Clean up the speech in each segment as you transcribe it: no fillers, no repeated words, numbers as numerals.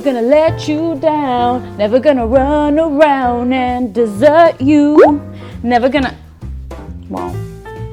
gonna let you down, never gonna run around and desert you, never gonna, well,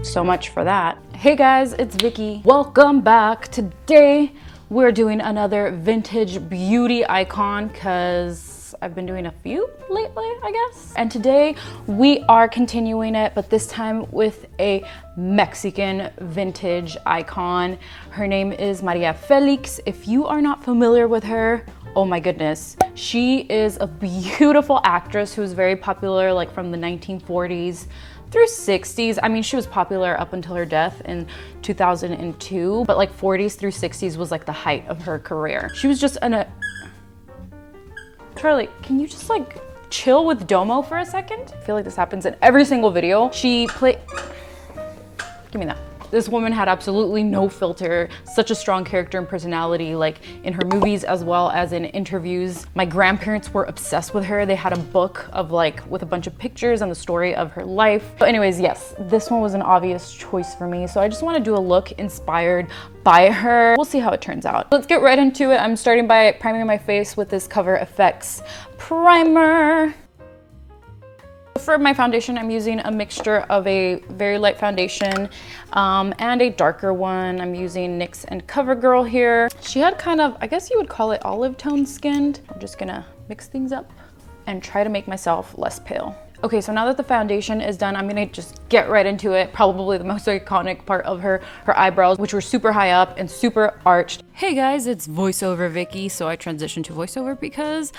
so much for that. Hey guys, it's Vicky. Welcome back. Today we're doing another vintage beauty icon because I've been doing a few lately, I guess. And today we are continuing it, but this time with a Mexican vintage icon. Her name is María Felix. If you are not familiar with her, oh my goodness. She is a beautiful actress who was very popular like from the 1940s through 60s. I mean, she was popular up until her death in 2002, but like 40s through 60s was like the height of her career. She was just Charlie, can you just like chill with Domo for a second? I feel like this happens in every single video. Give me that. This woman had absolutely no filter, such a strong character and personality, like in her movies as well as in interviews. My grandparents were obsessed with her. They had a book of like with a bunch of pictures and the story of her life. But anyways, yes, this one was an obvious choice for me. So I just want to do a look inspired by her. We'll see how it turns out. Let's get right into it. I'm starting by priming my face with this Cover FX primer. For my foundation, I'm using a mixture of a very light foundation and a darker one. I'm using NYX and CoverGirl here. She had kind of, I guess you would call it olive tone skinned. I'm just gonna mix things up and try to make myself less pale. Okay, so now that the foundation is done, I'm gonna just get right into it. Probably the most iconic part of her eyebrows, which were super high up and super arched. Hey guys, it's Voiceover Vicky. So I transitioned to Voiceover because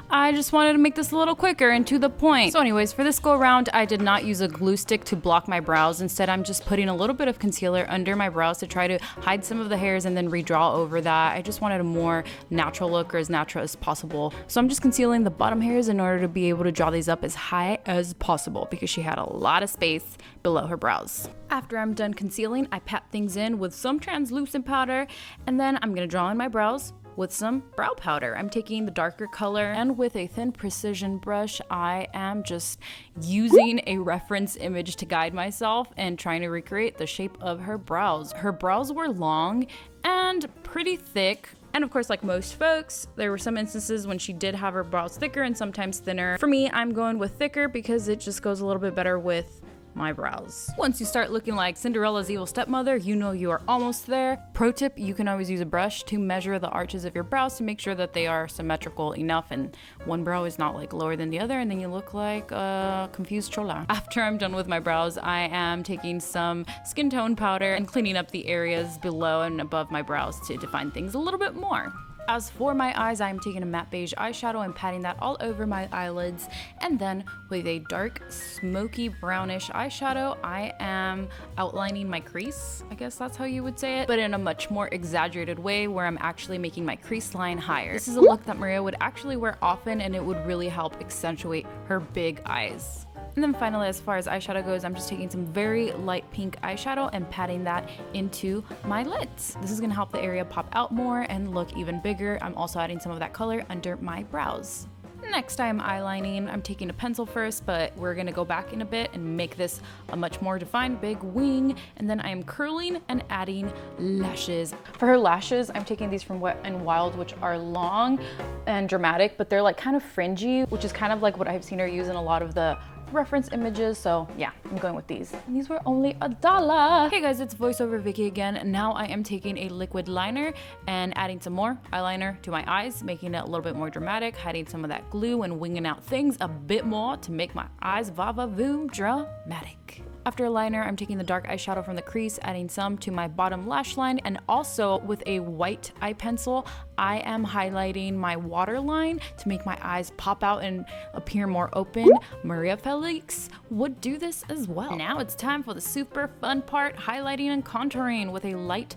I just wanted to make this a little quicker and to the point. So anyways, for this go around, I did not use a glue stick to block my brows. Instead, I'm just putting a little bit of concealer under my brows to try to hide some of the hairs and then redraw over that. I just wanted a more natural look, or as natural as possible. So I'm just concealing the bottom hairs in order to be able to draw these up as high as possible because she had a lot of space below her brows. After I'm done concealing, I pat things in with some translucent powder, and then I'm gonna draw in my brows with some brow powder. I'm taking the darker color, and with a thin precision brush, I am just using a reference image to guide myself and trying to recreate the shape of her brows. Her brows were long and pretty thick. And of course, like most folks, there were some instances when she did have her brows thicker and sometimes thinner. For me, I'm going with thicker because it just goes a little bit better with my brows. Once you start looking like Cinderella's evil stepmother, you know you are almost there. Pro tip, you can always use a brush to measure the arches of your brows to make sure that they are symmetrical enough and one brow is not like lower than the other, and then you look like a confused chola. After I'm done with my brows, I am taking some skin tone powder and cleaning up the areas below and above my brows to define things a little bit more. As for my eyes, I'm taking a matte beige eyeshadow and patting that all over my eyelids. And then with a dark, smoky brownish eyeshadow, I am outlining my crease. I guess that's how you would say it, but in a much more exaggerated way where I'm actually making my crease line higher. This is a look that Maria would actually wear often, and it would really help accentuate her big eyes. And then finally, as far as eyeshadow goes, I'm just taking some very light pink eyeshadow and patting that into my lids. This is gonna help the area pop out more and look even bigger. I'm also adding some of that color under my brows. Next, I'm eyelining. I'm taking a pencil first, but we're gonna go back in a bit and make this a much more defined big wing. And then I am curling and adding lashes. For her lashes, I'm taking these from Wet n Wild, which are long and dramatic, but they're like kind of fringy, which is kind of like what I've seen her use in a lot of the reference images. So yeah, I'm going with these. And these were only $1. Hey guys, it's Voiceover Vicky again. And now I am taking a liquid liner and adding some more eyeliner to my eyes, making it a little bit more dramatic, hiding some of that glue and winging out things a bit more to make my eyes va-va-voom dramatic. After liner, I'm taking the dark eyeshadow from the crease, adding some to my bottom lash line, and also with a white eye pencil, I am highlighting my waterline to make my eyes pop out and appear more open. María Felix would do this as well. Now it's time for the super fun part, highlighting and contouring. With a light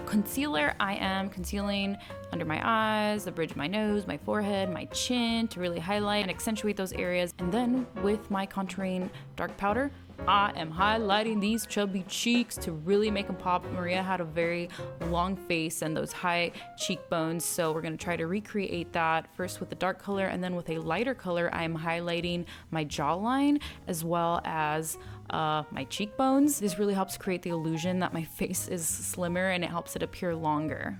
concealer, I am concealing under my eyes, the bridge of my nose, my forehead, my chin to really highlight and accentuate those areas. And then with my contouring dark powder, I am highlighting these chubby cheeks to really make them pop. Maria had a very long face and those high cheekbones, so we're gonna try to recreate that first with the dark color, and then with a lighter color, I'm highlighting my jawline as well as my cheekbones. This really helps create the illusion that my face is slimmer and it helps it appear longer.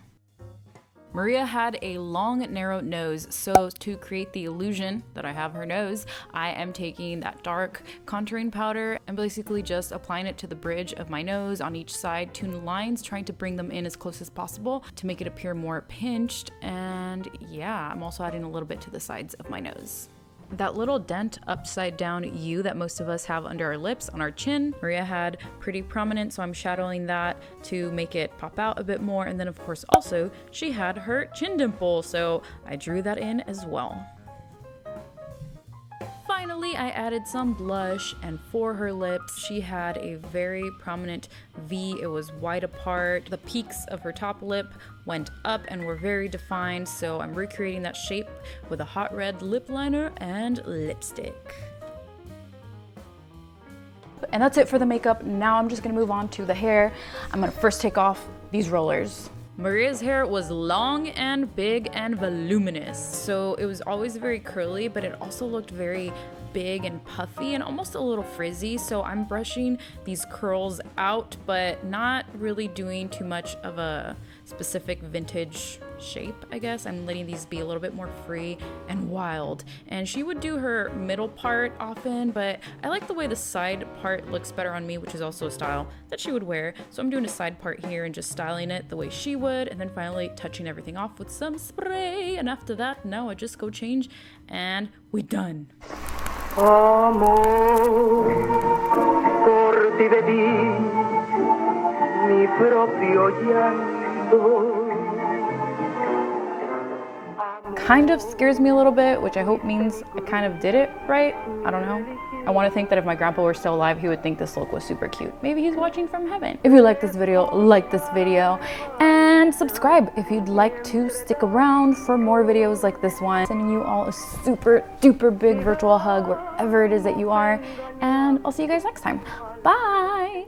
Maria had a long, narrow nose, so to create the illusion that I have her nose, I am taking that dark contouring powder and basically just applying it to the bridge of my nose on each side, two lines, trying to bring them in as close as possible to make it appear more pinched. And yeah, I'm also adding a little bit to the sides of my nose. That little dent upside down U that most of us have under our lips on our chin, Maria had pretty prominent, so I'm shadowing that to make it pop out a bit more. And then of course also she had her chin dimple, so I drew that in as well. Finally, I added some blush, and for her lips, she had a very prominent V. It was wide apart. The peaks of her top lip went up and were very defined, so I'm recreating that shape with a hot red lip liner and lipstick. And that's it for the makeup. Now I'm just gonna move on to the hair. I'm gonna first take off these rollers. Maria's hair was long and big and voluminous, so it was always very curly, but it also looked very big and puffy and almost a little frizzy. So I'm brushing these curls out, but not really doing too much of a specific vintage shape, I guess. I'm letting these be a little bit more free and wild. And she would do her middle part often, but I like the way the side part looks better on me, which is also a style that she would wear. So I'm doing a side part here and just styling it the way she would, and then finally touching everything off with some spray. And after that, now I just go change and we're done. Amor, por ti bebí mi propio llanto. Kind of scares me a little bit, which I hope means I kind of did it right. I don't know. I want to think that if my grandpa were still alive, he would think this look was super cute. Maybe he's watching from heaven. If you like this video, and subscribe if you'd like to stick around for more videos like this one. Sending you all a super duper big virtual hug wherever it is that you are, and I'll see you guys next time. Bye!